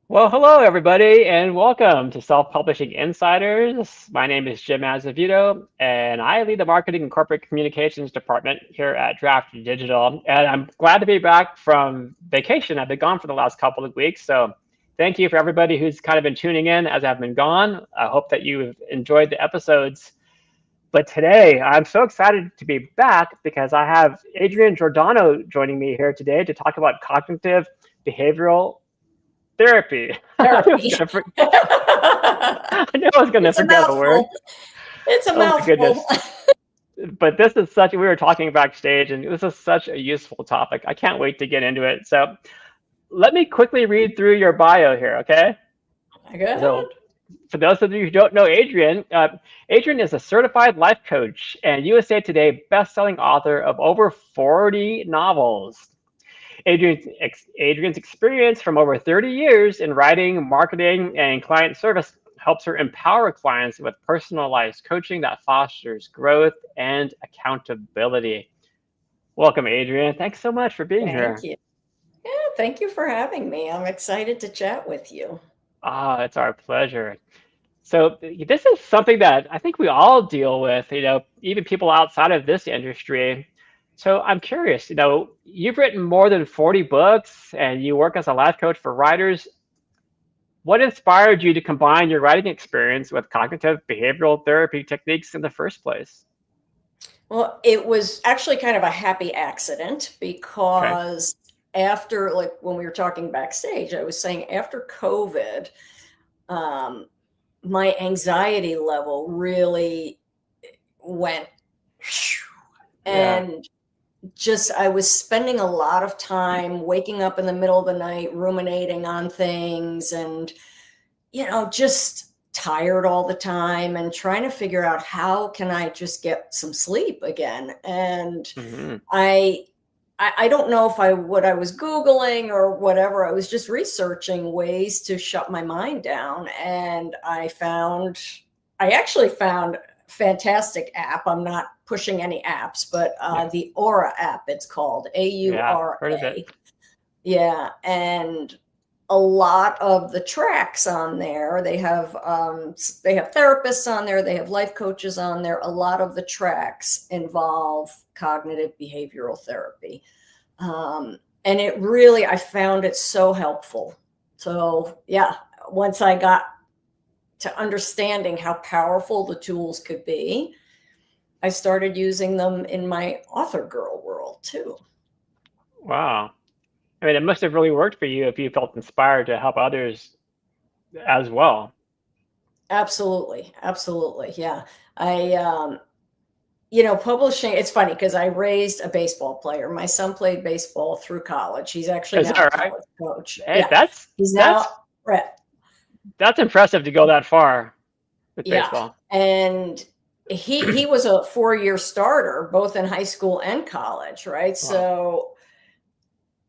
Well, hello everybody, and welcome to Self-Publishing Insiders. My name is Jim Azevedo, and I lead the marketing and corporate communications department here at Draft Digital. And I'm glad to be back from vacation. I've been gone for the last couple of weeks, so thank you for everybody who's kind of been tuning in as I've been gone. I hope that you've enjoyed the episodes. But today, I'm so excited to be back because I have Adrienne Giordano joining me here today to talk about cognitive behavioral therapy. I knew I was Therapy. gonna I knew I was gonna It's a forget a word. mouthful. It's a Oh my mouthful. goodness. But this is such, we were talking backstage, and this is such a useful topic. I can't wait to get into it. So let me quickly read through your bio here, okay? Go ahead. So for those of you who don't know Adrienne, Adrienne is a certified life coach and USA Today best-selling author of over 40 novels. Adrienne's experience from over 30 years in writing, marketing, and client service helps her empower clients with personalized coaching that fosters growth and accountability. Welcome, Adrienne. Thanks so much for being Thank here. you. Yeah, thank you for having me. I'm excited to chat with you. Ah, it's our pleasure. So this is something that I think we all deal with, even people outside of this industry. So I'm curious, you've written more than 40 books and you work as a life coach for writers. What inspired you to combine your writing experience with cognitive behavioral therapy techniques in the first place? Well, it was actually kind of a happy accident Okay. because after, like, when we were talking backstage, I was saying after COVID, um, my anxiety level really went, Yeah. and just I was spending a lot of time waking up in the middle of the night, ruminating on things, and just tired all the time and trying to figure out how can I just get some sleep again. And Hmm. I I don't know if I what I was Googling or whatever. I was just researching ways to shut my mind down. And I actually found a fantastic app. I'm not pushing any apps, but Yeah. the Aura app, it's called Yeah. Heard of it. AURA. Yeah. And a lot of the tracks on there, they have therapists on there, they have life coaches on there. A lot of the tracks involve cognitive behavioral therapy. And it really, I found it so helpful. So yeah, once I got to understanding how powerful the tools could be, I started using them in my author girl world too. Wow. I mean, it must have really worked for you if you felt inspired to help others as well. Absolutely, absolutely. Yeah. I publishing, it's funny because I raised a baseball player. My son played baseball through college. He's actually Is now a that right? college coach. Hey, Yeah. He's now, that's right. that's impressive to go that far with Yeah. baseball. And he was a 4-year starter both in high school and college, right? Wow. So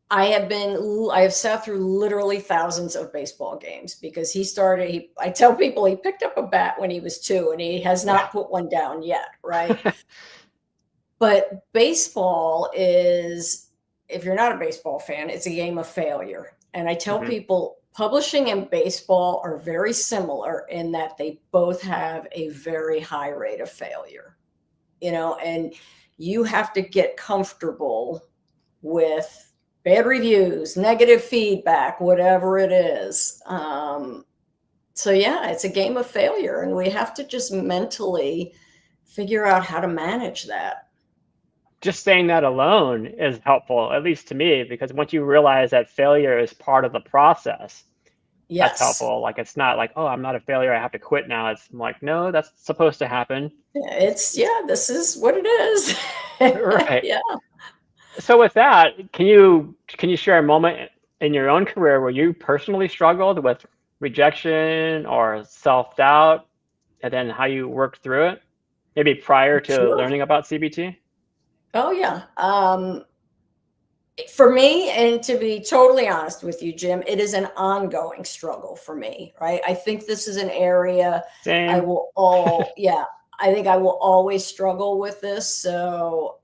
I have sat through literally thousands of baseball games because I tell people he picked up a bat when he was 2 and he has Yeah. not put one down yet, right? But baseball is, if you're not a baseball fan, it's a game of failure. And I tell Hmm. people publishing and baseball are very similar in that they both have a very high rate of failure, and you have to get comfortable with bad reviews, negative feedback, whatever it is. So, yeah, it's a game of failure. And we have to just mentally figure out how to manage that. Just saying that alone is helpful, at least to me, because once you realize that failure is part of the process, that's Yes. helpful. Like, it's not like, oh, I'm not a failure, I have to quit now. It's like, no, that's supposed to happen. Yeah, this is what it is. Right. Yeah. So with that, can you share a moment in your own career where you personally struggled with rejection or self-doubt, and then how you worked through it? Maybe prior to Sure. learning about CBT? Oh, yeah. For me, and to be totally honest with you, Jim, it is an ongoing struggle for me, right? I think this is an area Same. yeah, I think I will always struggle with this. So,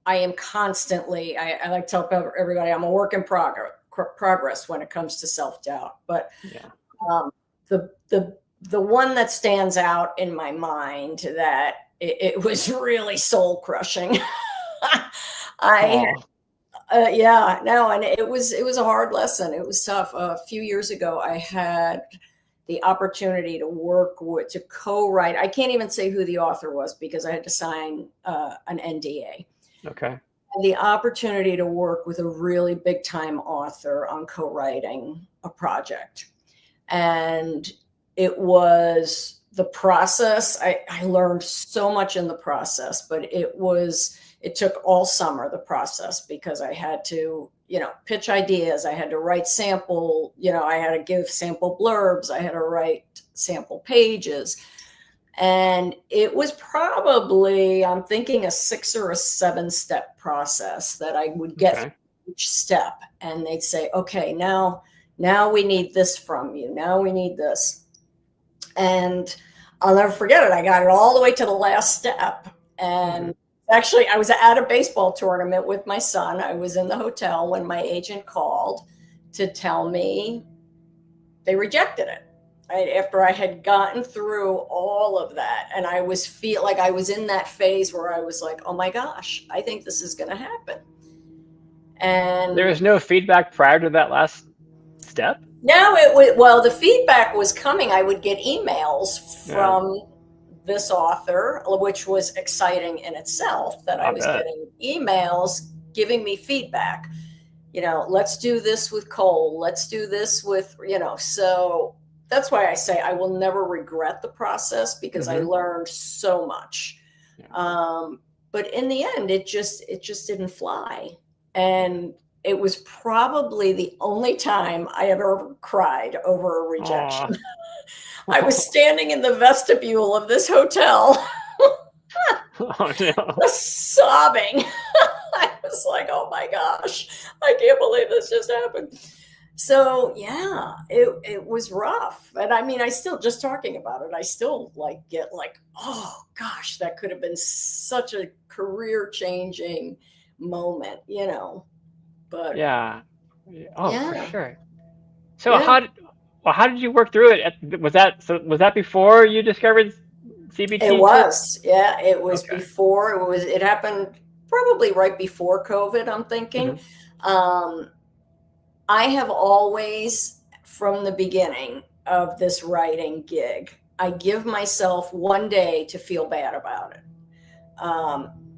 I am constantly, I like to tell everybody I'm a work in progress when it comes to self-doubt. But Yeah. The one that stands out in my mind that it was really soul crushing. I Oh, Yeah, no, and it was a hard lesson. It was tough. A few years ago, I had the opportunity to to co-write. I can't even say who the author was because I had to sign an NDA. okay. The opportunity to work with a really big time author on co-writing a project. And it was the process. I learned so much in the process, but it took all summer, the process, because I had to, pitch ideas. I had to write sample, I had to give sample blurbs. I had to write sample pages. And it was probably, I'm thinking, a 6 or a 7-step process that I would get Okay. through each step. And they'd say, okay, now we need this from you. Now we need this. And I'll never forget it. I got it all the way to the last step. And actually, I was at a baseball tournament with my son. I was in the hotel when my agent called to tell me they rejected it. After I had gotten through all of that, and I feel like I was in that phase where I was like, oh my gosh, I think this is going to happen. And There was no feedback prior to that last step? no, the feedback was coming. I would get emails from this author, which was exciting in itself, that I was getting emails giving me feedback. Let's do this with Cole. Let's do this with, so that's why I say I will never regret the process, because I learned so much. But in the end, it just didn't fly. And it was probably the only time I ever cried over a rejection. I was standing in the vestibule of this hotel, Oh no. sobbing. I was like, oh my gosh, I can't believe this just happened. So yeah, it was rough. And I mean, I still, just talking about it, I still get oh gosh, that could have been such a career changing moment, but Yeah. Oh, for yeah, sure. So yeah, how did you work through it? Was that before you discovered it CBT too? was. Yeah, it was Okay. before. It happened probably right before COVID, I'm thinking. Um, I have always, from the beginning of this writing gig, I give myself one day to feel bad about it.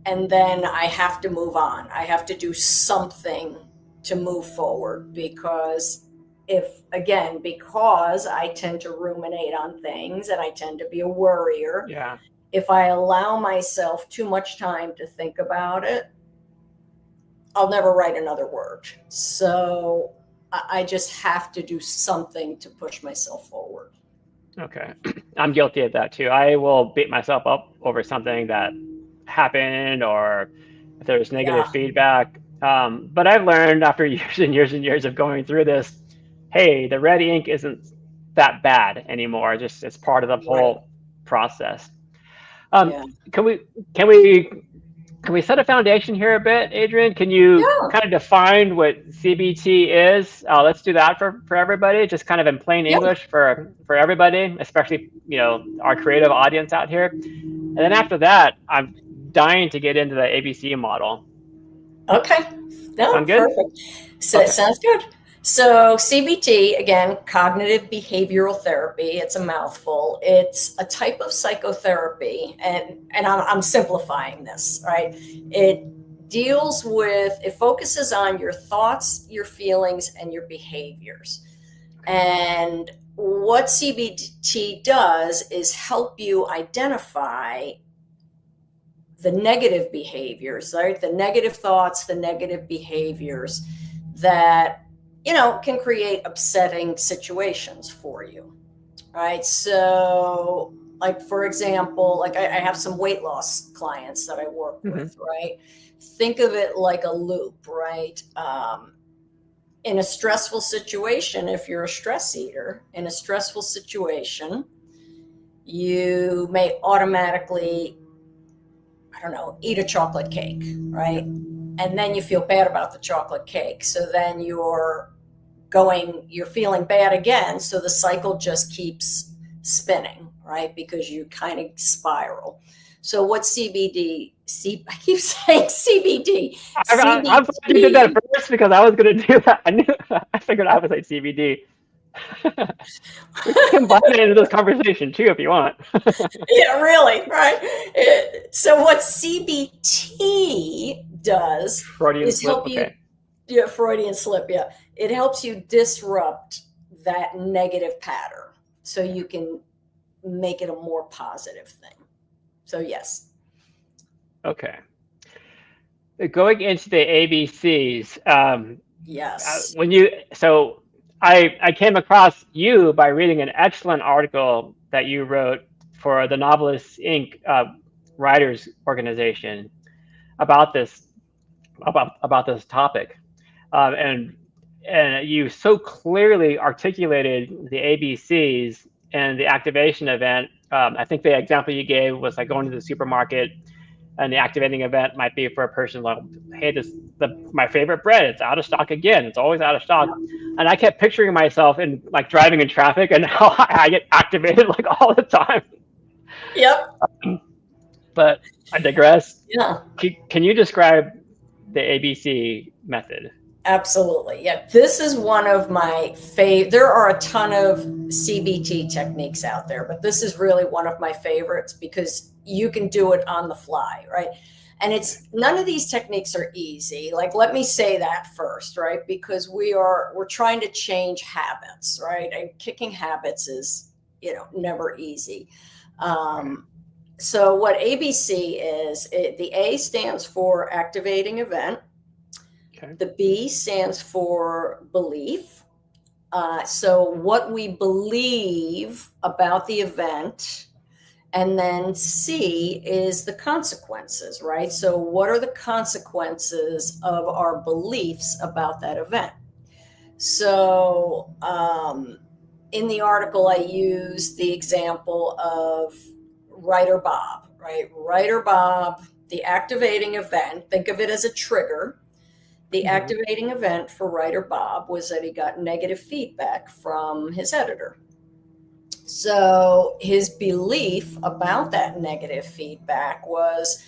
And then I have to move on. I have to do something to move forward, because because I tend to ruminate on things and I tend to be a worrier. Yeah. If I allow myself too much time to think about it, I'll never write another word. So I just have to do something to push myself forward. Okay. I'm guilty of that too. I will beat myself up over something that happened, or if there's negative Yeah, feedback. But I've learned after years and years and years of going through this, hey, the red ink isn't that bad anymore. Just it's part of the right. whole process. Um, Yeah. can we can we can we set a foundation here a bit, Adrienne? Can you Yeah. kind of define what CBT is? Let's do that for everybody, just kind of in plain Yeah. English for everybody, especially our creative audience out here. And then after that, I'm dying to get into the ABC model. Okay. No, Sound good? perfect. So it Okay. sounds good. So CBT, again, cognitive behavioral therapy. It's a mouthful. It's a type of psychotherapy, and I'm simplifying this, right? It focuses on your thoughts, your feelings, and your behaviors. And what CBT does is help you identify the negative behaviors, right? The negative thoughts, the negative behaviors that, can create upsetting situations for you, right? So, like, for example, like I have some weight loss clients that I work Mm-hmm. with, right? Think of it like a loop, right? In a stressful situation, if you're a stress eater, in a stressful situation, you may automatically, I don't know, eat a chocolate cake, right? And then you feel bad about the chocolate cake. So then you're you're feeling bad again. So the cycle just keeps spinning, right? Because you kind of spiral. So what I keep saying CBD, I'm glad you did that CBT. first because I was going to do that. I figured I would say CBD. We can combine it into this conversation too if you want. Yeah, really, right? So what CBT does Freudian is slip. help you, Okay. yeah, Freudian slip, yeah. It helps you disrupt that negative pattern so you can make it a more positive thing. So yes. Okay. Going into the ABCs, Yes. I came across you by reading an excellent article that you wrote for the Novelists Inc. Writers Organization about this topic, and you so clearly articulated the ABCs and the activation event. I think the example you gave was like going to the supermarket, and the activating event might be for a person like, hey, my favorite bread, it's out of stock again. It's always out of stock. And I kept picturing myself in like driving in traffic and how I get activated like all the time. Yep. But I digress. Yeah. Can you describe the ABC method? Absolutely. Yeah. This is one of my favorite. There are a ton of CBT techniques out there, but this is really one of my favorites because you can do it on the fly, right? And it's none of these techniques are easy. Like, let me say that first, right? Because we're trying to change habits, right? And kicking habits is, never easy. So what ABC is, the A stands for activating event. Okay. The B stands for belief. So what we believe about the event. And then C is the consequences, right? So what are the consequences of our beliefs about that event? So in the article, I use the example of writer Bob, right? Writer Bob, the activating event, think of it as a trigger. The activating event for writer Bob was that he got negative feedback from his editor. So his belief about that negative feedback was,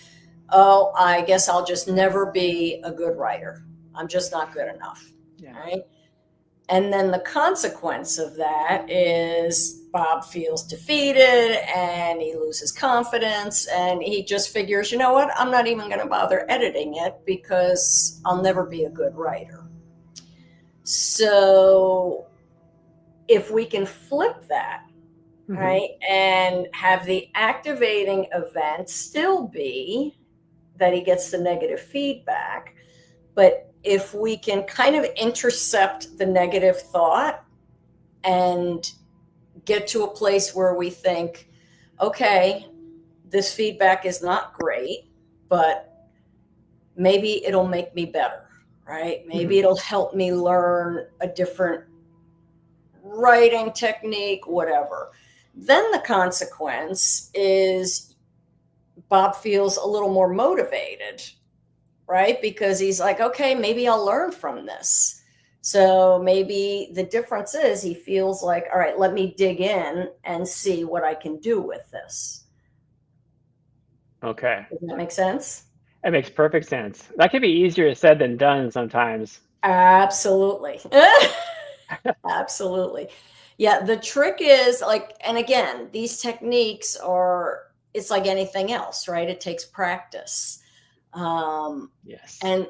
oh, I guess I'll just never be a good writer. I'm just not good enough. Yeah. Right. And then the consequence of that is Bob feels defeated and he loses confidence and he just figures, you know what, I'm not even going to bother editing it because I'll never be a good writer. So if we can flip that, right, and have the activating event still be that he gets the negative feedback, but if we can kind of intercept the negative thought and get to a place where we think, okay, this feedback is not great, but maybe it'll make me better, right? Maybe it'll help me learn a different writing technique, whatever. Then the consequence is Bob feels a little more motivated, right? Because he's like, okay, maybe I'll learn from this. So maybe the difference is he feels like, all right, let me dig in and see what I can do with this. Okay. Does that make sense? It makes perfect sense. That can be easier said than done sometimes. Absolutely. Absolutely. Yeah, the trick is like, and again, these techniques it's like anything else, right? It takes practice. Yes. And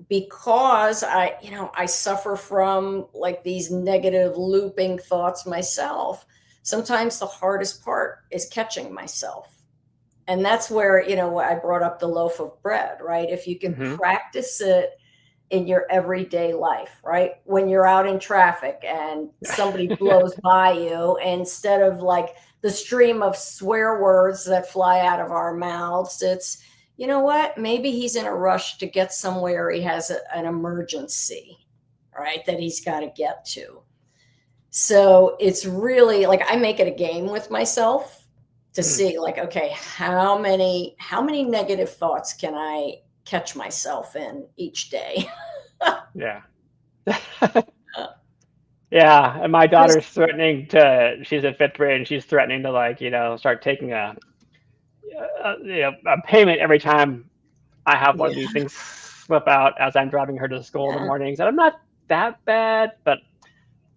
because I suffer from like these negative looping thoughts myself, sometimes the hardest part is catching myself. And that's where, I brought up the loaf of bread, right? If you can practice it in your everyday life, right? When you're out in traffic and somebody blows by you, instead of like the stream of swear words that fly out of our mouths, it's, you know what? Maybe he's in a rush to get somewhere. He has an emergency, right? That he's got to get to. So it's really like I make it a game with myself to see like, okay, how many negative thoughts can I catch myself in each day? Yeah. Yeah, and my Because daughter's threatening to, she's in fifth grade and she's threatening to like, start taking a payment every time I have one of yeah, these things slip out as I'm driving her to school in the yeah. mornings. And I'm not that bad, but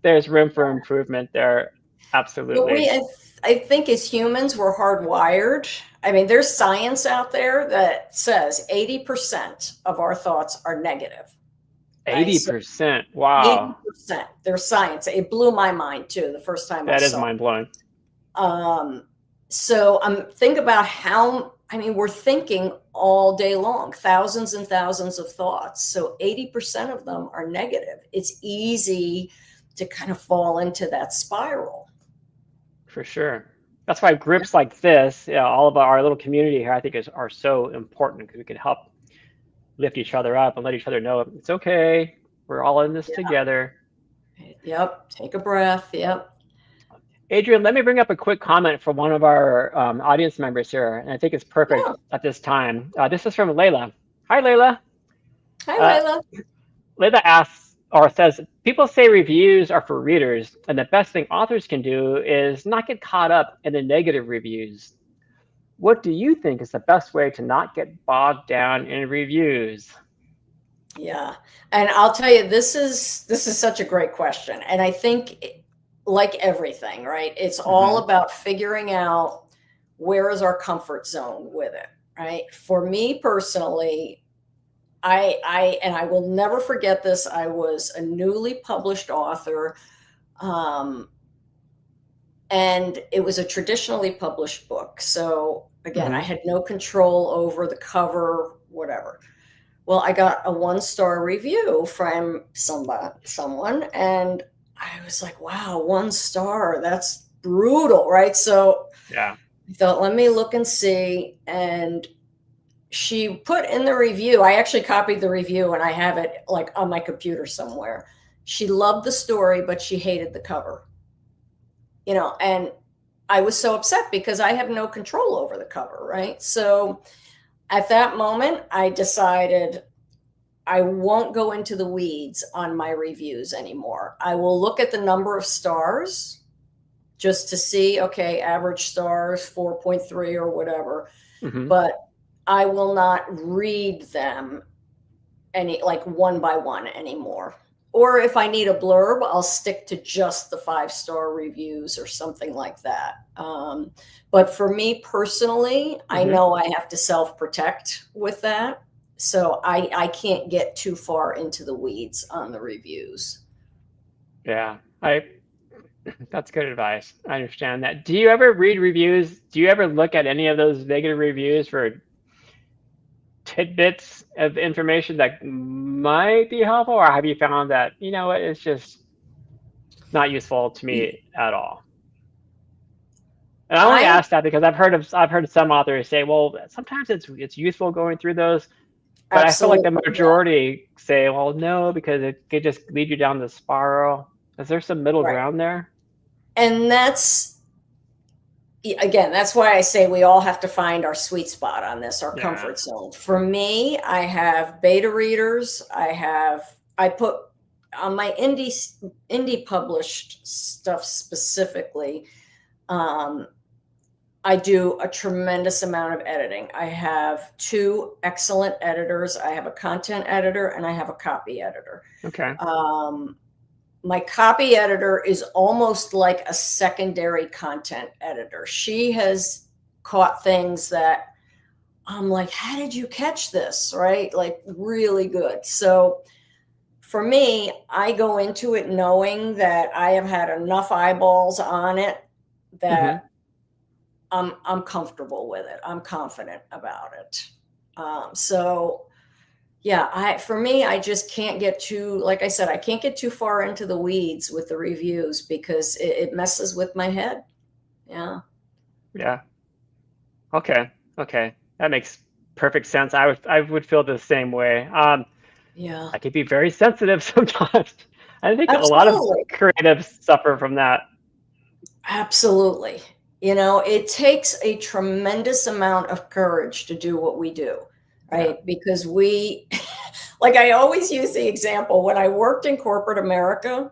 there's room for improvement there. But Absolutely. I think as humans, we're hardwired. I mean, there's science out there that says 80% of our thoughts are negative, right? So 80%. Wow. 80%, there's science. It blew my mind too the first time I That is saw mind blowing. it. So think about how, I mean, we're thinking all day long, thousands and thousands of thoughts. So 80% of them are negative. It's easy to kind of fall into that spiral. For sure. That's why groups like this, all of our little community here, I think are so important because we can help lift each other up and let each other know it's okay. We're all in this together. Yep. Take a breath. Yep. Adrienne, let me bring up a quick comment from one of our audience members here, and I think it's perfect Yeah. at this time. This is from Layla. Hi, Layla. Hi, Uh, Layla. Layla asks or says, people say reviews are for readers, and the best thing authors can do is not get caught up in the negative reviews. What do you think is the best way to not get bogged down in reviews? Yeah. And I'll tell you, this is such a great question. And I think like everything, right? It's all Mm-hmm. about figuring out where is our comfort zone with it, right? For me personally, and I will never forget this. I was a newly published author, um, and it was a traditionally published book. So again, I Mm-hmm. had no control over the cover, whatever. Well, I got a 1-star review from someone, and I was like, wow, 1 star, that's brutal, right? So Yeah. I thought, let me look and see. And she put in the review, I actually copied the review and I have it like on my computer somewhere. She loved the story, but she hated the cover, and I was so upset because I have no control over the cover, right? So at that moment, I decided I won't go into the weeds on my reviews anymore. I will look at the number of stars just to see, okay, average stars, 4.3 or whatever, Mm-hmm. but I will not read them like one by one anymore. Or if I need a blurb, I'll stick to just the 5-star reviews or something like that. But for me personally, I Mm-hmm. know I have to self protect with that. So I can't get too far into the weeds on the reviews. Yeah. That's good advice. I understand that. Do you ever read reviews? Do you ever look at any of those negative reviews for tidbits of information that might be helpful, or have you found that, what, it's just not useful to me at all? And I only I ask that because I've heard some authors say, well, sometimes it's useful going through those, but I feel like the absolutely, yeah, majority say, well, no, because it could just lead you down the spiral. Is there some middle right. ground there? And again, that's why I say we all have to find our sweet spot on this, our Yeah. comfort zone. For me, I have beta readers. I put on my indie published stuff specifically. Um, I do a tremendous amount of editing. I have 2 excellent editors. I have a content editor and I have a copy editor. Okay. Um, my copy editor is almost like a secondary content editor. She has caught things that I'm like, how did you catch this? Right? Like, really good. So for me, I go into it knowing that I have had enough eyeballs on it Mm-hmm. that I'm comfortable with it. I'm confident about it. So yeah, for me, I just can't get too, like I said, I can't get too far into the weeds with the reviews because it messes with my head. Yeah. Yeah. Okay. Okay. That makes perfect sense. I would feel the same way. Yeah. I could be very sensitive sometimes. I think a lot of Absolutely. creatives suffer from that. Absolutely. It takes a tremendous amount of courage to do what we do, Yeah. right? Because like I always use the example when I worked in corporate America,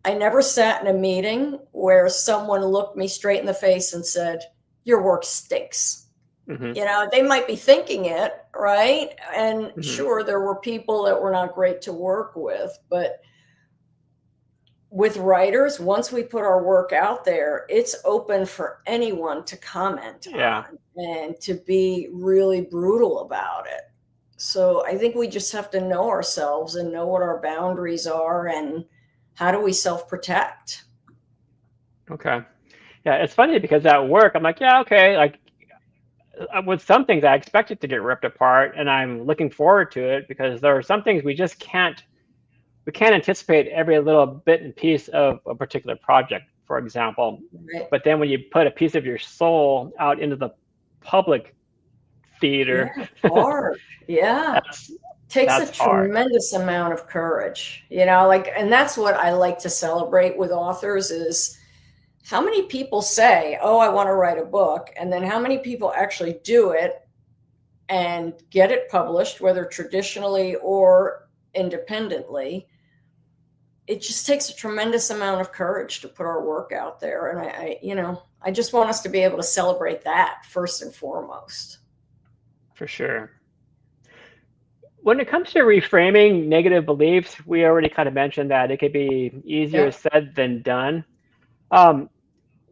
I never sat in a meeting where someone looked me straight in the face and said, your work stinks. Mm-hmm. You know, they might be thinking it, right? And Mm-hmm. sure, there were people that were not great to work with, but with writers, once we put our work out there, it's open for anyone to comment Yeah. on and to be really brutal about it. So I think we just have to know ourselves and know what our boundaries are and how do we self-protect. Okay. Yeah, it's funny because at work, I'm like, yeah, okay. Like with some things, I expect it to get ripped apart, and I'm looking forward to it because there are some things we just can't. We can't anticipate every little bit and piece of a particular project, for example. Right? But then when you put a piece of your soul out into the public Yeah, theater, hard. Yeah. that's Takes a that's hard. tremendous amount of courage, you know, like, and that's what I like to celebrate with authors is how many people say, oh, I want to write a book, and then how many people actually do it and get it published, whether traditionally or independently. It just takes a tremendous amount of courage to put our work out there, and I just want us to be able to celebrate that first and foremost. For sure. When it comes to reframing negative beliefs, we already kind of mentioned that it could be easier Yep. said than done. Um,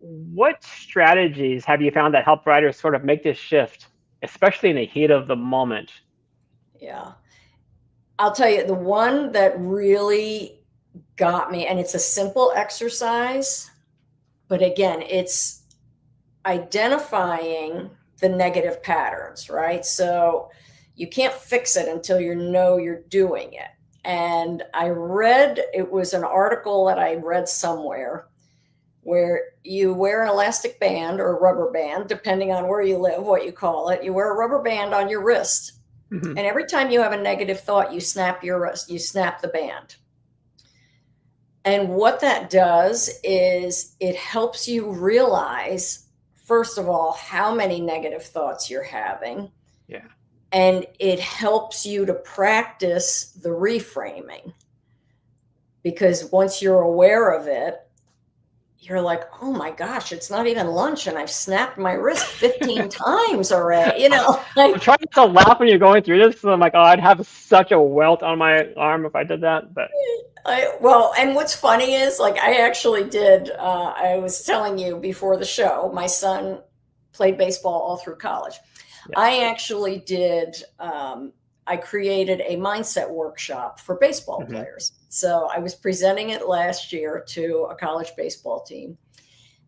what strategies have you found that help writers sort of make this shift, especially in the heat of the moment? Yeah. I'll tell you the one that really got me, and it's a simple exercise, but again, it's identifying the negative patterns, right? So you can't fix it until you know you're doing it. And it was an article that I read somewhere where you wear an elastic band or a rubber band, depending on where you live, what you call it. You wear a rubber band on your wrist. Mm-hmm. And every time you have a negative thought, you snap your wrist, you snap the band. And what that does is it helps you realize, first of all, how many negative thoughts you're having. Yeah. And it helps you to practice the reframing. Because once you're aware of it, you're like, oh my gosh, it's not even lunch and I've snapped my wrist 15 times already. You know, I'm trying to laugh when you're going through this. So I'm like, oh, I'd have such a welt on my arm if I did that. But well, and what's funny is like I actually did. I was telling you before the show, my son played baseball all through college. yeah. I actually did. I created a mindset workshop for baseball Mm-hmm. players. So I was presenting it last year to a college baseball team.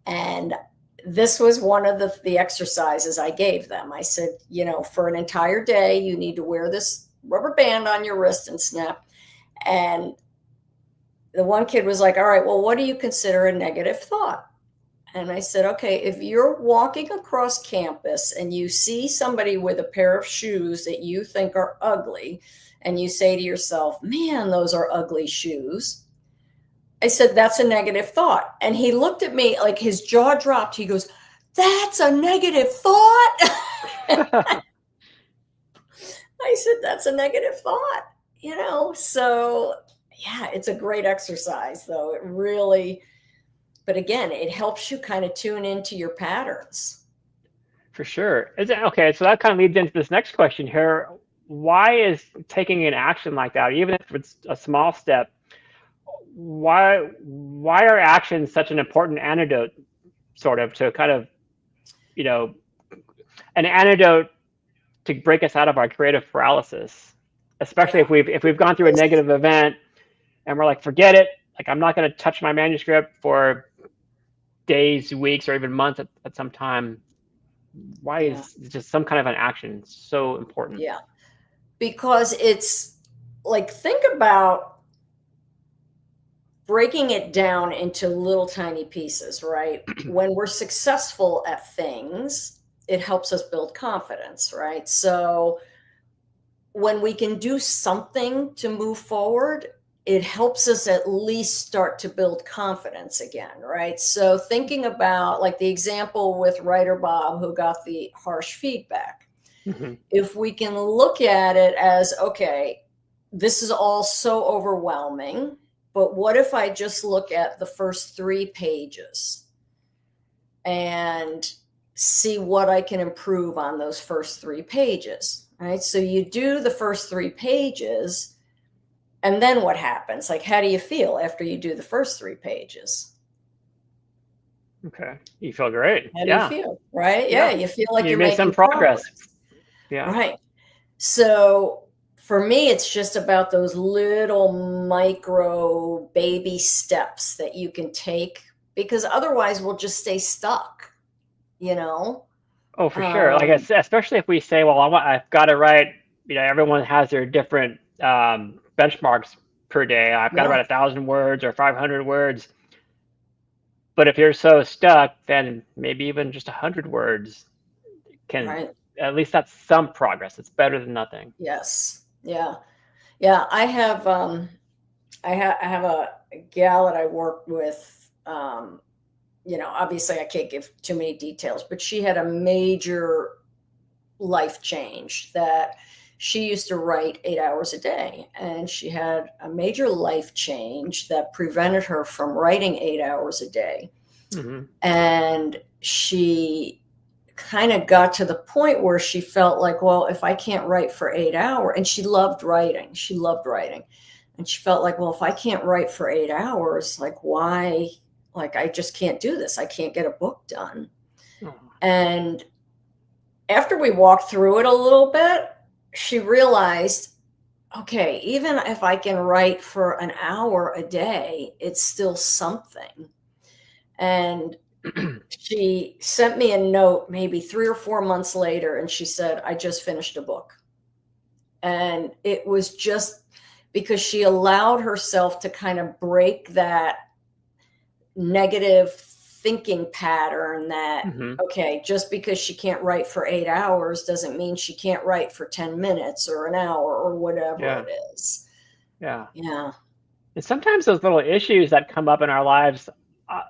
And this was one of the exercises I gave them. I said, for an entire day, you need to wear this rubber band on your wrist and snap. And the one kid was like, all right, well, what do you consider a negative thought? And I said, okay, if you're walking across campus and you see somebody with a pair of shoes that you think are ugly, and you say to yourself, man, those are ugly shoes. I said, that's a negative thought. And he looked at me like his jaw dropped. He goes, that's a negative thought. I said, that's a negative thought, So yeah, it's a great exercise though. It really, but again, it helps you kind of tune into your patterns. For sure. Okay, so that kind of leads into this next question here. Why is taking an action like that, even if it's a small step, why are actions such an important antidote, sort of, to kind of, an antidote to break us out of our creative paralysis, especially if we've gone through a negative event and we're like, forget it, like I'm not going to touch my manuscript for days, weeks, or even months at some time. Why is just some kind of an action so important? Yeah, because it's like, think about breaking it down into little tiny pieces, right? When we're successful at things, it helps us build confidence, right? So when we can do something to move forward, it helps us at least start to build confidence again, right? So thinking about like the example with writer Bob, who got the harsh feedback. Mm-hmm. If we can look at it as, okay, this is all so overwhelming. but what if I just look at the first 3 pages and see what I can improve on those first 3 pages, right? So you do the first 3 pages, and then what happens? Like, how do you feel after you do the first 3 pages? Okay. You feel great. How do you Yeah. feel, right? Yeah, Yeah. you feel like You you're made some making progress. progress, Yeah. right? So for me, it's just about those little micro baby steps that you can take, because otherwise we'll just stay stuck, you know? Oh, for sure. Like, Um, especially if we say, well, I've got to write, everyone has their different benchmarks per day. I've got to yeah, write 1,000 words or 500 words. But if you're so stuck, then maybe even just 100 words can, right. at least that's some progress. It's better than nothing. Yes. Yeah. Yeah. I have a gal that I work with. Obviously I can't give too many details, but she had a major life change that she used to write 8 hours a day. And she had a major life change that prevented her from writing 8 hours a day. Hmm. And she kind of got to the point where she felt like, well, if I can't write for 8 hours, and she loved writing. And she felt like, well, if I can't write for 8 hours, like, why? Like, I just can't do this. I can't get a book done. Oh, And after we walked through it a little bit, she realized, okay, even if I can write for an hour a day, it's still something. And she sent me a note maybe 3 or 4 months later, and she said, I just finished a book. And it was just because she allowed herself to kind of break that negative thinking pattern that, hmm. okay, just because she can't write for 8 hours doesn't mean she can't write for 10 minutes or an hour or whatever Yeah. it is. Yeah. Yeah. And sometimes those little issues that come up in our lives,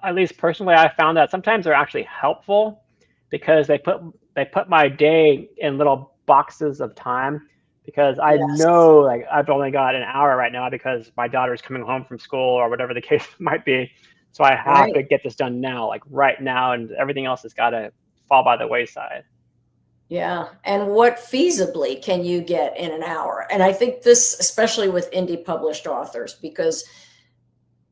at least personally, I found that sometimes they're actually helpful because they put my day in little boxes of time, because I Yes. know, like, I've only got an hour right now because my daughter's coming home from school or whatever the case might be. So I have Right. to get this done now, like right now, and everything else has got to fall by the wayside. Yeah. And what feasibly can you get in an hour? And I think this, especially with indie published authors, because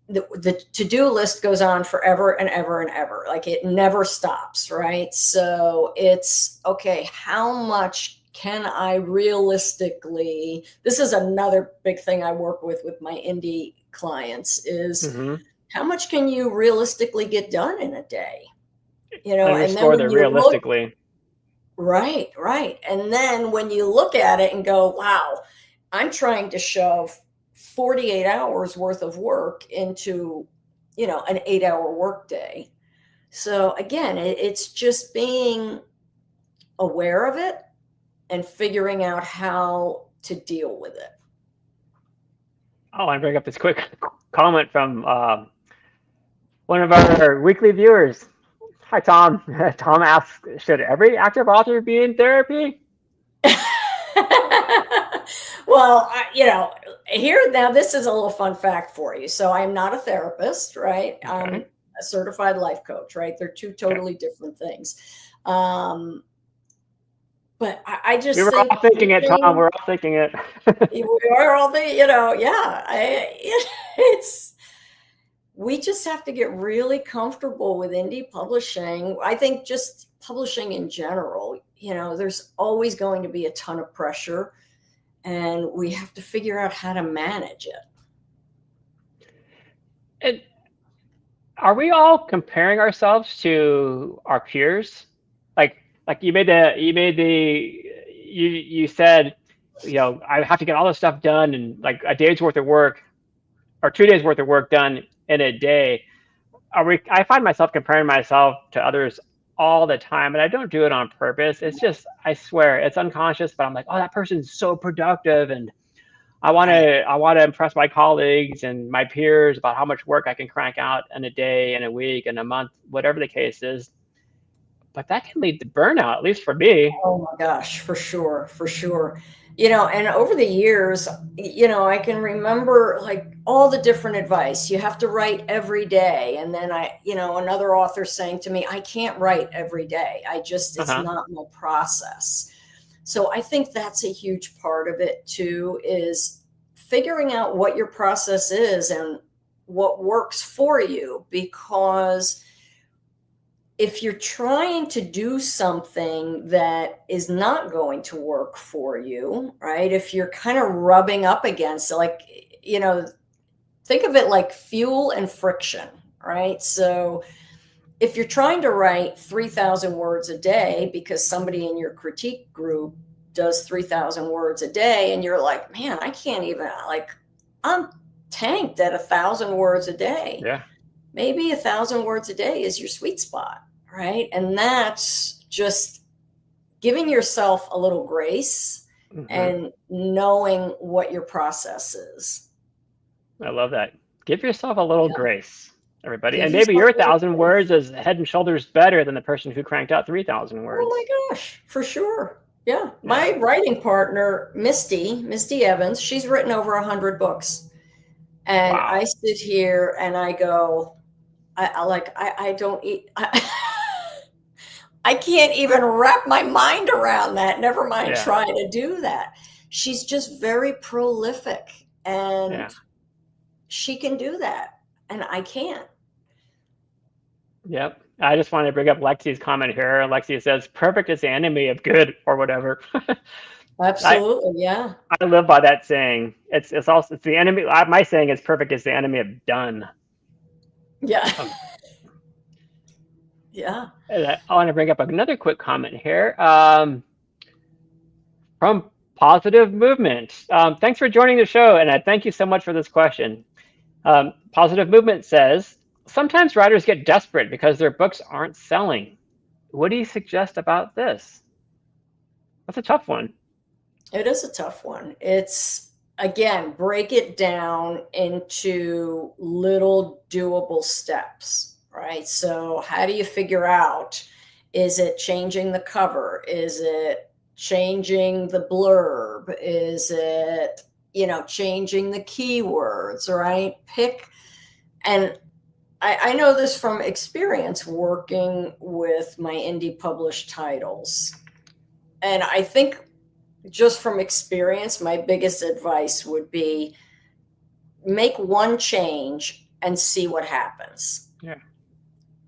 the to-do list goes on forever and ever and ever. Like, it never stops, right? So it's okay, how much can I realistically, this is another big thing I work with my indie clients, is Hmm. how much can you realistically get done in a day? And then Underscore when the you look, realistically. right, right. And then when you look at it and go, wow, I'm trying to shove 48 hours worth of work into, an 8 hour workday. So again, it's just being aware of it and figuring out how to deal with it. Oh, I bring up this quick comment from one of our weekly viewers. Hi, Tom. Tom asks, should every active author be in therapy? Well, here now, this is a little fun fact for you. So I'm not a therapist, right? I'm Okay. a certified life coach, right? They're two Okay. totally different things. Um, but I We just were think all thinking it, Tom. teaching, We're all thinking it. we are all the, yeah, it's, we just have to get really comfortable with indie publishing. I think just publishing in general, there's always going to be a ton of pressure, and we have to figure out how to manage it. And are we all comparing ourselves to our peers? Like you said, I have to get all this stuff done, and like a day's worth of work or 2 days worth of work done in a day. I find myself comparing myself to others all the time, and I don't do it on purpose. It's just, I swear, it's unconscious, but I'm like, oh, that person's so productive, and Right. I want to impress my colleagues and my peers about how much work I can crank out in a day, in a week, in a month, whatever the case is. But that can lead to burnout, at least for me. Oh my gosh, for sure, for sure. And over the years, I can remember like all the different advice. You have to write every day. And then another author saying to me, I can't write every day. It's Uh-huh. not my process. So I think that's a huge part of it too, is figuring out what your process is and what works for you. Because if you're trying to do something that is not going to work for you, right? If you're kind of rubbing up against it, like, think of it like fuel and friction, right? So if you're trying to write 3,000 words a day because somebody in your critique group does 3,000 words a day, and you're like, man, I can't even, like, I'm tanked at 1,000 words a day. Yeah. Maybe 1,000 words a day is your sweet spot, right? And that's just giving yourself a little grace Hmm. and knowing what your process is. I love that. Give yourself a little Yeah. grace, everybody. Give And maybe yourself your a little 1,000 grace. words is head and shoulders better than the person who cranked out 3,000 Oh words. my gosh, for sure. Yeah. Yeah. My writing partner, Misty Evans, she's written over 100 books. And I Wow. sit here and I go, I don't eat. I can't even wrap my mind around that. Never mind Yeah. try to do that. She's just very prolific Yeah. and she can do that. And I can't. Yep. I just want to bring up Lexi's comment here. Lexi says, perfect is the enemy of good or whatever. I, Absolutely. Yeah. I live by that saying. It's also it's the enemy. My saying is perfect is the enemy of done. Yeah. Um, Yeah. and I want to bring up another quick comment here from Positive Movement. Thanks for joining the show, and I thank you so much for this question. Positive Movement says, sometimes writers get desperate because their books aren't selling. What do you suggest about this? That's a tough one. It is a tough one. It's, again, break it down into little doable steps, right? So, how do you figure out, is it changing the cover? Is it changing the blurb? Is it, changing the keywords, right? And I know this from experience working with my indie published titles. And I think just from experience, my biggest advice would be make one change and see what happens. Yeah.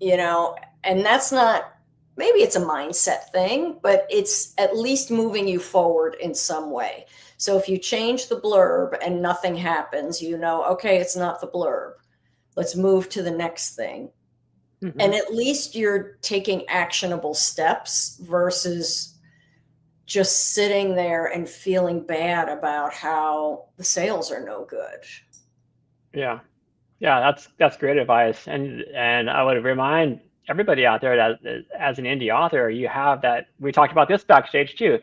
You know, and that's not, maybe it's a mindset thing, but it's at least moving you forward in some way. So if you change the blurb and nothing happens, okay, it's not the blurb. Let's move to the next thing. Hmm. And at least you're taking actionable steps versus just sitting there and feeling bad about how the sales are no good. Yeah. Yeah, that's great advice. And I would remind everybody out there that as an indie author, you have that, we talked about this backstage too.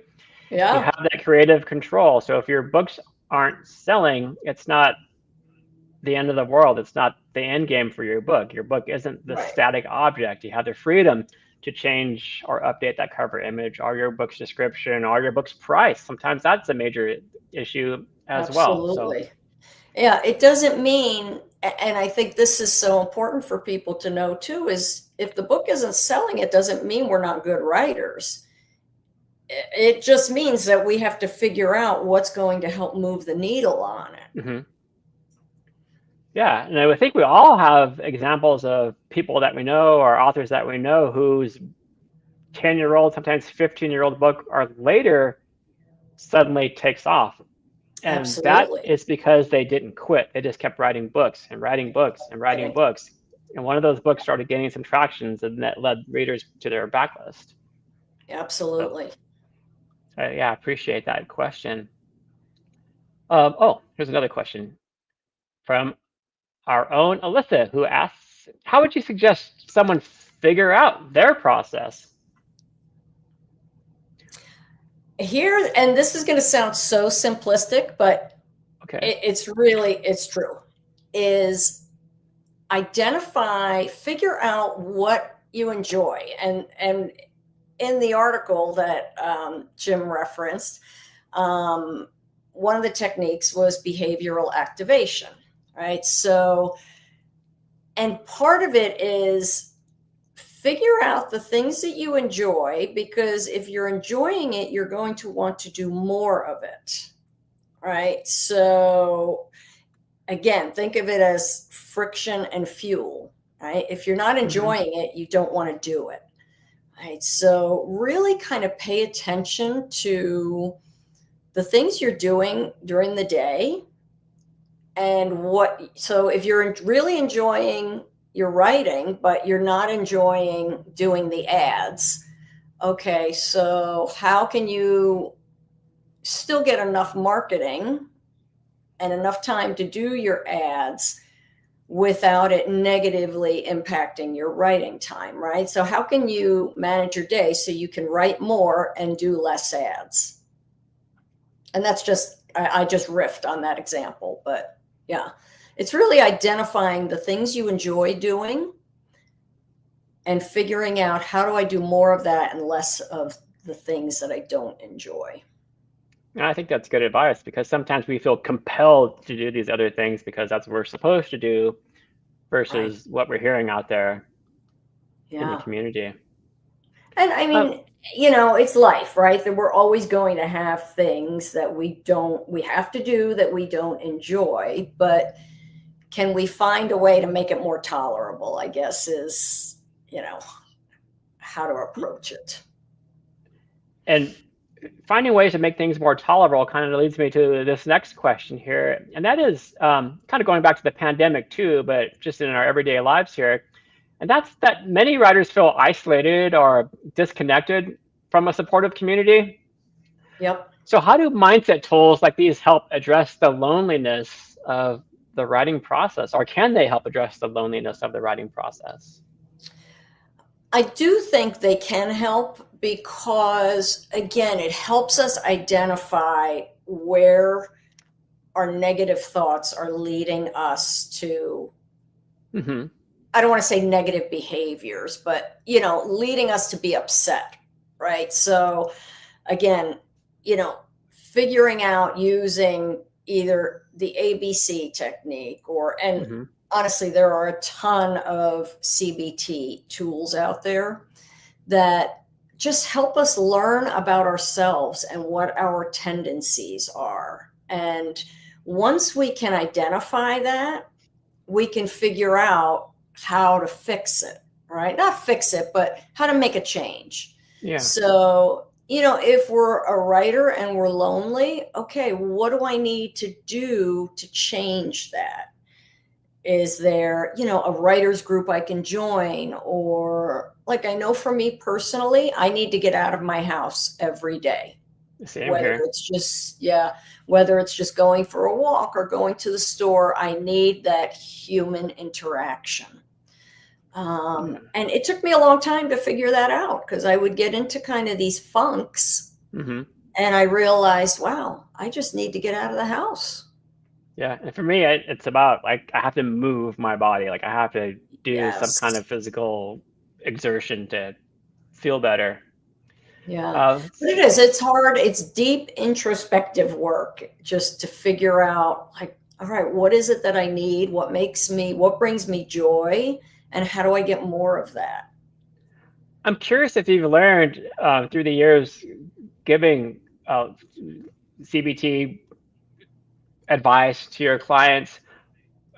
You Yeah, have that creative control. So if your books aren't selling, it's not the end of the world. It's not the end game for your book. Your book isn't the right. static object. You have the freedom to change or update that cover image or your book's description or your book's price. Sometimes that's a major issue as well. So, Absolutely. Yeah, it doesn't mean, and I think this is so important for people to know too, is if the book isn't selling, it doesn't mean we're not good writers. It just means that we have to figure out what's going to help move the needle on it. mhm. Yeah, and I think we all have examples of people that we know or authors that we know whose 10-year-old, sometimes 15-year-old book or later suddenly takes off. And that Absolutely. is because they didn't quit. They just kept writing books and writing books and writing Right. books. And one of those books started gaining some tractions and that led readers to their backlist. So Absolutely. yeah, I appreciate that question. Oh, here's another question from our own Alyssa, who asks, how would you suggest someone figure out their process? Here, and this is going to sound so simplistic, but Okay. it's true, is figure out what you enjoy. And in the article that Jim referenced, One of the techniques was behavioral activation, right? So, and part of it is figure out the things that you enjoy, because if you're enjoying it, you're going to want to do more of it, right? So, again, think of it as friction and fuel, right? If you're not enjoying it, you don't want to do it, right? So, really kind of pay attention to the things you're doing during the day and so if you're really enjoying your writing, but you're not enjoying doing the ads, okay, so how can you still get enough marketing and enough time to do your ads without it negatively impacting your writing time, right? So how can you manage your day so you can write more and do less ads? And that's just, I just riffed on that example, but yeah, it's really identifying the things you enjoy doing and figuring out how do I do more of that and less of the things that I don't enjoy. And I think that's good advice, because sometimes we feel compelled to do these other things because that's what we're supposed to do Right. versus what we're hearing out there in the Yeah. community. And I mean, it's life, right? That we're always going to have things that we have to do that we don't enjoy, but can we find a way to make it more tolerable, I guess, is, how to approach it. And finding ways to make things more tolerable kind of leads me to this next question here. And that is kind of going back to the pandemic too, but just in our everyday lives here. And that's that many writers feel isolated or disconnected from a supportive community. Yep. So how do mindset tools like these help address the loneliness of the writing process, or can they help address the loneliness of the writing process? I do think they can help because, again, it helps us identify where our negative thoughts are leading us to, Mm-hmm. I don't want to say negative behaviors, but, leading us to be upset, right? So, again, figuring out using either the ABC technique and Mm-hmm. honestly, there are a ton of CBT tools out there that just help us learn about ourselves and what our tendencies are. And once we can identify that, we can figure out how to fix it, right? Not fix it, but how to make a change. Yeah. So, if we're a writer and we're lonely, okay, what do I need to do to change that? Is there, a writer's group I can join? Or, like, I know for me personally, I need to get out of my house every day. Same Whether here. it's just, yeah, whether it's just going for a walk or going to the store, I need that human interaction. Yeah. And it took me a long time to figure that out because I would get into kind of these funks Mm-hmm. and I realized, wow, I just need to get out of the house. Yeah, and for me, it's about like I have to move my body. Like I have to do some kind Yes. of physical exertion to feel better. Yeah. But it So, is, it's hard. It's deep introspective work just to figure out, like, all right, what is it that I need? What brings me joy? And how do I get more of that? I'm curious if you've learned through the years giving CBT advice to your clients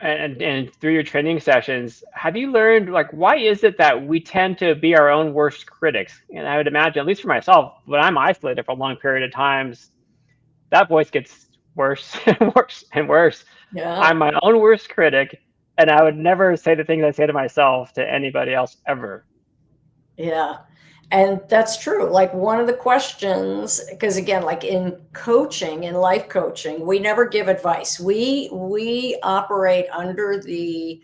and through your training sessions, have you learned like why is it that we tend to be our own worst critics? And I would imagine, at least for myself, when I'm isolated for a long period of times, that voice gets worse and worse and worse. Yeah. I'm my own worst critic, and I would never say the things I say to myself to anybody else ever. Yeah. And that's true. Like one of the questions, because again, like in coaching, in life coaching, we never give advice. We operate under the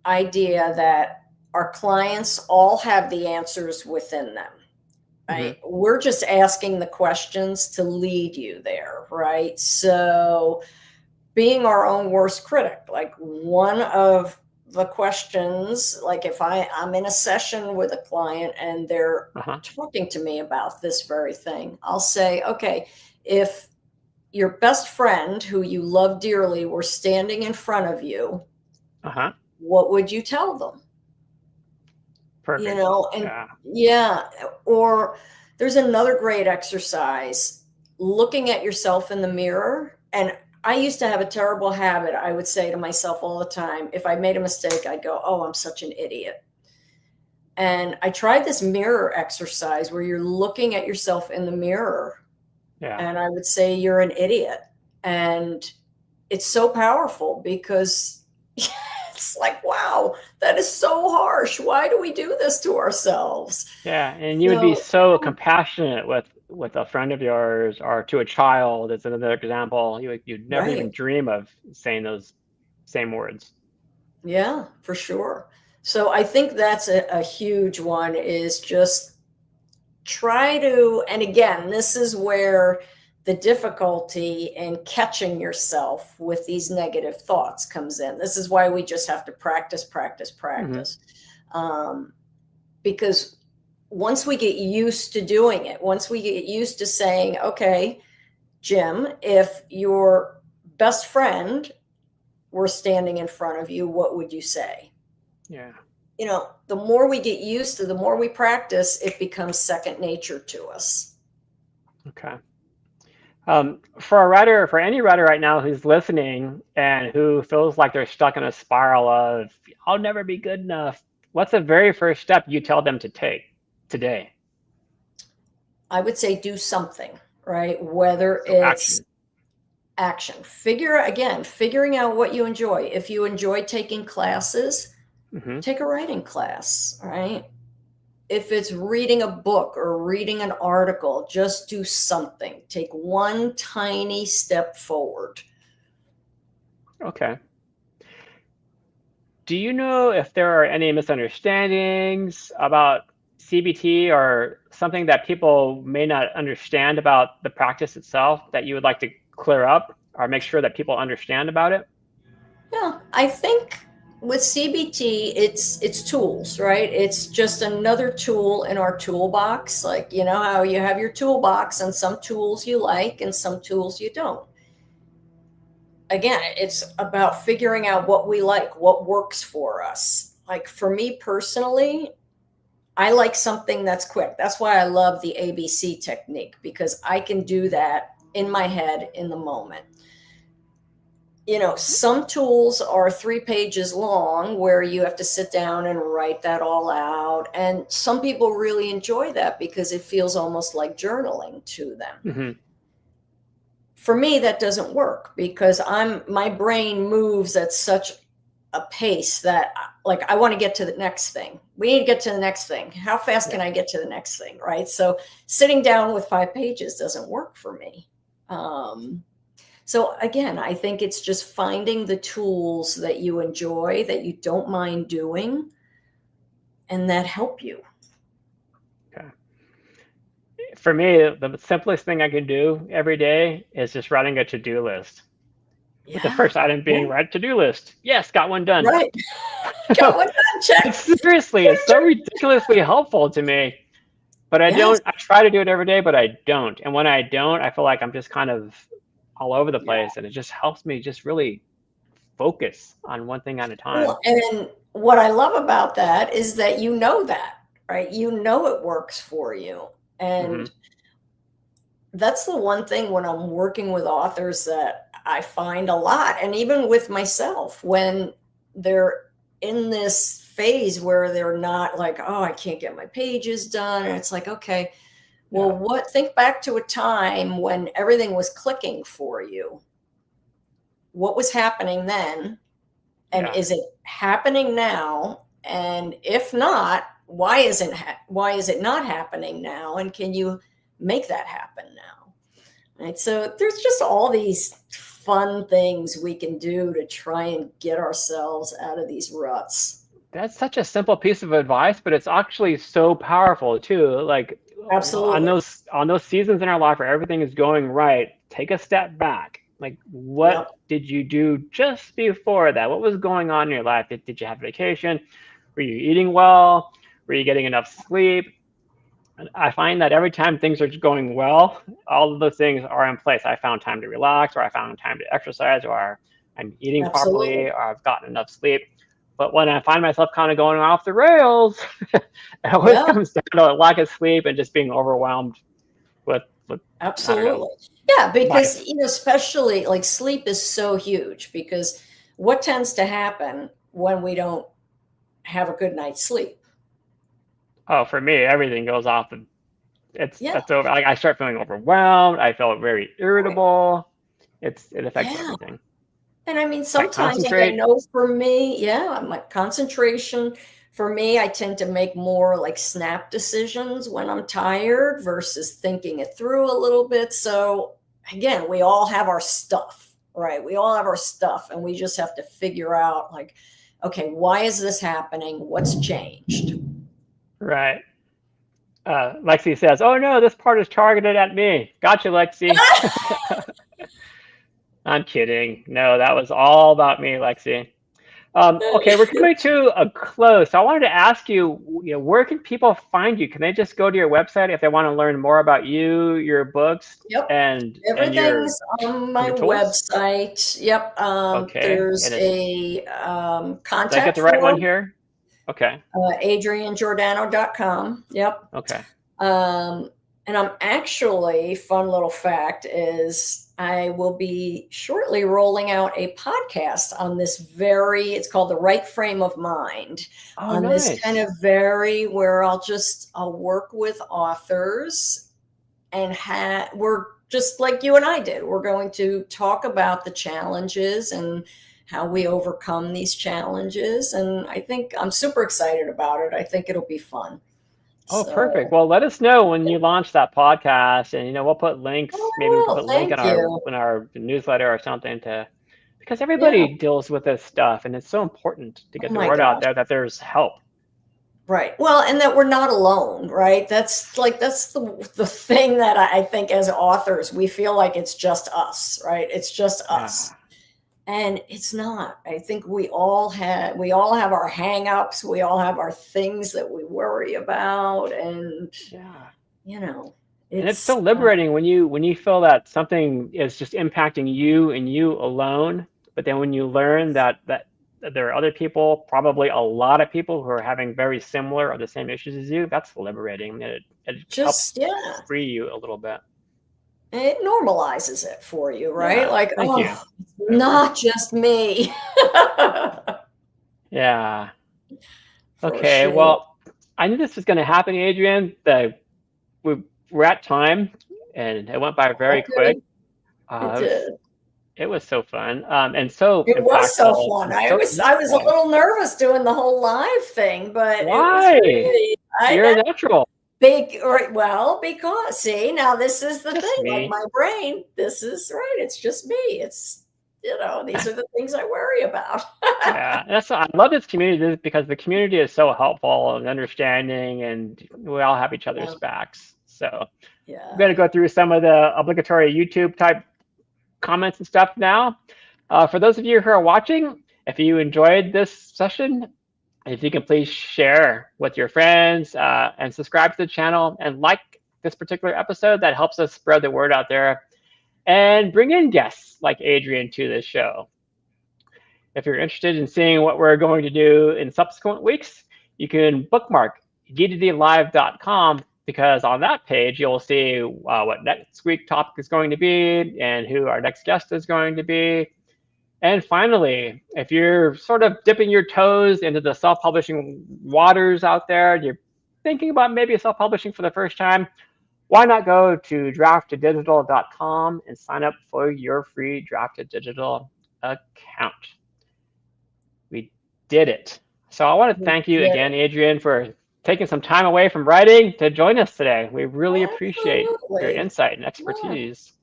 idea that our clients all have the answers within them. Mm-hmm. Right? We're just asking the questions to lead you there, right? So being our own worst critic, like one of the questions, like if I'm in a session with a client and they're talking to me about this very thing, I'll say, okay, if your best friend who you love dearly were standing in front of you, what would you tell them? Perfect. You know, and yeah, or there's another great exercise, looking at yourself in the mirror. And I used to have a terrible habit. I would say to myself all the time, if I made a mistake, I'd go, oh, I'm such an idiot. And I tried this mirror exercise where you're looking at yourself in the mirror. Yeah. And I would say, you're an idiot. And it's so powerful because it's like, wow, that is so harsh. Why do we do this to ourselves? Yeah, and you would be so compassionate with a friend of yours or to a child. It's another example. You'd never even dream of saying those same words. Yeah, for sure. So I think that's a huge one, is just try to, and again, this is where the difficulty in catching yourself with these negative thoughts comes in. This is why we just have to practice, practice, practice. Because once we get used to doing it, once we get used to saying, okay, Jim, if your best friend were standing in front of you, what would you say? Yeah. You know, the more we get used to, the more we practice, it becomes second nature to us. Okay. For a writer, for any writer right now who's listening and who feels like they're stuck in a spiral of, I'll never be good enough, what's the very first step you tell them to take today? I would say do something, right? Whether it's action. Figuring out what you enjoy. If you enjoy taking classes, take a writing class, right? If it's reading a book or reading an article, just do something. Take one tiny step forward. Okay. Do you know if there are any misunderstandings about CBT or something that people may not understand about the practice itself that you would like to clear up or make sure that people understand about it? Yeah, I think with CBT, it's tools, right? It's just another tool in our toolbox. Like, you know how you have your toolbox and some tools you like and some tools you don't. Again, it's about figuring out what we like, what works for us. Like for me personally, I like something that's quick. That's why I love the ABC technique, because I can do that in my head in the moment. You know, some tools are 3 pages long where you have to sit down and write that all out. And some people really enjoy that because it feels almost like journaling to them. For me, that doesn't work because my brain moves at such a pace that, like, I want to get to the next thing. We need to get to the next thing. How fast can I get to the next thing, right? So sitting down with 5 pages doesn't work for me. So again, I think it's just finding the tools that you enjoy, that you don't mind doing, and that help you. Okay. For me, the simplest thing I can do every day is just writing a to-do list. With the first item being write to-do list. Yes, got one done. Right. Got one done, check. Seriously, it's so ridiculously helpful to me. But I don't, I try to do it every day, but I don't. And when I don't, I feel like I'm just kind of all over the place, and it just helps me just really focus on one thing at a time. Well, and what I love about that is that you know that, right? You know it works for you. And that's the one thing when I'm working with authors that I find a lot, and even with myself, when they're in this phase where they're not like, oh, I can't get my pages done. And it's like, okay, well, think back to a time when everything was clicking for you. What was happening then? And is it happening now? And if not, why is it not happening now? And can you make that happen now? Right. So there's just all these fun things we can do to try and get ourselves out of these ruts. That's such a simple piece of advice, but it's actually so powerful too. Like, absolutely, on those seasons in our life where everything is going right, take a step back Like, what Yep. did you do just before that? What was going on in your life? Did you have vacation? Were you eating well? Were you getting enough sleep? And I find that every time things are going well, all of those things are in place. I found time to relax, or I found time to exercise, or I'm eating Absolutely. properly, or I've gotten enough sleep. But when I find myself kind of going off the rails, it always Yeah. comes down to lack of sleep and just being overwhelmed with I don't know, Absolutely. Yeah, because life. especially like sleep is so huge because what tends to happen when we don't have a good night's sleep? Oh, for me, everything goes off and Yeah, it's over. Like I start feeling overwhelmed. I feel very right. irritable. It affects Yeah. everything. And I mean, Can't sometimes like I concentrate. know for me, yeah, my concentration for me, I tend to make more like snap decisions when I'm tired versus thinking it through a little bit. So again, we all have our stuff, right? We all have our stuff, and we just have to figure out like, okay, why is this happening? What's changed? Right. Lexi says, "Oh no, this part is targeted at me." Gotcha, Lexi. I'm kidding. No, that was all about me, Lexi. Okay, we're coming to a close. So I wanted to ask you, where can people find you? Can they just go to your website if they want to learn more about you, your books, Yep. and Everything's on my your tools? website. Yep. Okay, There's and a did I get contact the right one form, here? Okay, adriennegiordano.com. Yep. okay. Um, and I'm actually, fun little fact is I will be shortly rolling out a podcast on this it's called The Right Frame of Mind, Oh, on this kind nice. of where I'll work with authors and we're just like you and I did. We're going to talk about the challenges and how we overcome these challenges. And I think I'm super excited about it. I think it'll be fun. Oh, perfect. So, Well, let us know when you launch that podcast, and we'll put oh, links. I Maybe we can will. put a link Thank you. in our newsletter or something because Yeah. everybody deals with this stuff, and it's so important to Oh get the my word out gosh. there that there's help. Right. Well, and that we're not alone, right? That's the thing that I think as authors, we feel like it's just us, right? It's just Yeah, us. And it's not. I think we all have our hangups, we all have our things that we worry about, and yeah. you know, And it's it's so liberating when you feel that something is just impacting you and you alone, but then when you learn that there are other people, probably a lot of people who are having very similar or the same issues as you, that's liberating. And it helps just, yeah, free you a little bit. it normalizes it for you, right? Yeah, Like, thank you. oh, it's not just me. Yeah. For Okay. sure. Well, I knew this was going to happen, Adrienne. That we're at time, and it went by very quick. Okay, it Uh, it was did. it was so fun, and so It was so impactful fun. and I so was I was a useful. little nervous doing the whole live thing, but it was Why? great. I You're know. a natural. Big, right, well, because see, now this is the Just thing, like me. my brain, this is right, it's just me. These are the things I worry about. Yeah, that's I love this community because the community is so helpful and understanding, and we all have each other's Yeah, backs. So I'm going yeah. to go through some of the obligatory YouTube type comments and stuff now. For those of you who are watching, if you enjoyed this session, if you can please share with your friends and subscribe to the channel and like this particular episode, that helps us spread the word out there and bring in guests like Adrienne to this show. If you're interested in seeing what we're going to do in subsequent weeks, you can bookmark d2dlive.com because on that page you'll see what next week topic is going to be and who our next guest is going to be. And finally, if you're sort of dipping your toes into the self-publishing waters out there, and you're thinking about maybe self-publishing for the first time, why not go to draft2digital.com and sign up for your free Draft2Digital account? We did it. So I want to We thank you did again, it. Adrienne, for taking some time away from writing to join us today. We really appreciate your Absolutely. insight and Yeah. expertise.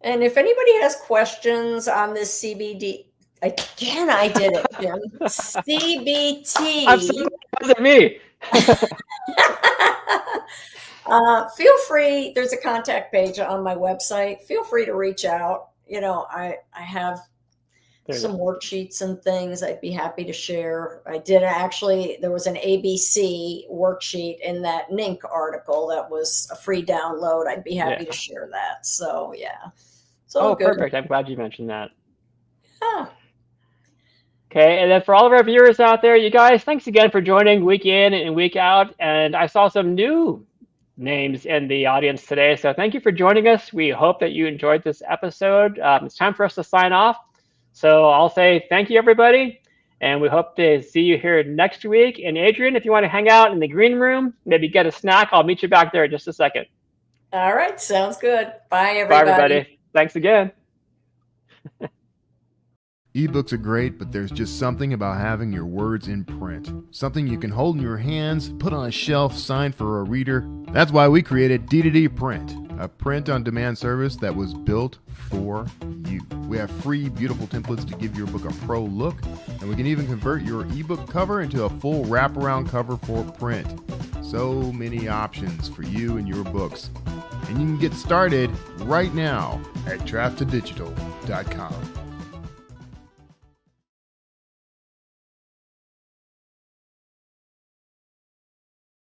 And if anybody has questions on this CBD, again, I did it, Jim. I'm so CBT. glad it wasn't me. Feel free, there's a contact page on my website. Feel free to reach out. I have some worksheets and things I'd be happy to share. I did actually, there was an ABC worksheet in that NINC article that was a free download. I'd be happy to share that. So yeah. So good. Perfect. I'm glad you mentioned that. Yeah. Okay, and then for all of our viewers out there, you guys, thanks again for joining week in and week out. And I saw some new names in the audience today, so thank you for joining us. We hope that you enjoyed this episode. It's time for us to sign off. So I'll say thank you, everybody, and we hope to see you here next week. And Adrienne, if you want to hang out in the green room, maybe get a snack, I'll meet you back there in just a second. All right, sounds good. Bye, everybody. Bye, everybody. Thanks again. Ebooks are great, but there's just something about having your words in print. Something you can hold in your hands, put on a shelf, sign for a reader. That's why we created D2D Print, a print-on-demand service that was built for you. We have free, beautiful templates to give your book a pro look, and we can even convert your ebook cover into a full wraparound cover for print. So many options for you and your books. And you can get started right now at draftedigital.com.